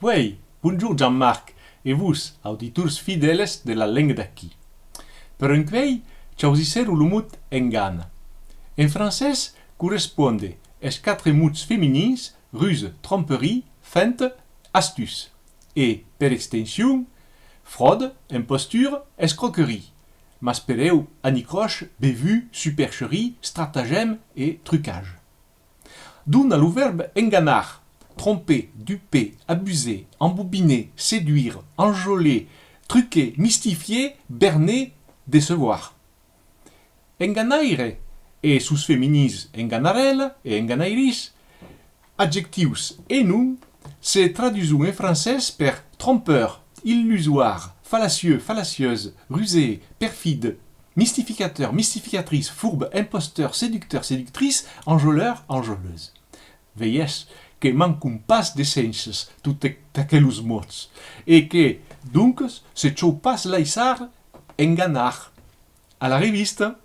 Oui, bonjour Jean-Marc et vous, auditors fidèles de la langue d'aquí. Per enquei, chausiceru le mot engana. En français, corresponde es quatre mots féminins, ruse, tromperie, feinte, astuce. Et, per extension, fraude, imposture, escroquerie. Maspereu, anicroche, bévue, supercherie, stratagème et trucage. D'où le verbe enganar, tromper, duper, abuser, embobiner, séduire, enjôler, truquer, mystifier, berner, décevoir. Enganaire et sus feminis enganarel et enganairis, adjectius et noms se traduisent en français par trompeur, illusoire, fallacieux, fallacieuse, rusé, perfide, mystificateur, mystificatrice, fourbe, imposteur, séducteur, séductrice, enjôleur, enjôleuse. Veies que mancum pas d'essences toutes aquellos mots, et que, donc, se chou pas laissar enganar. À la revista!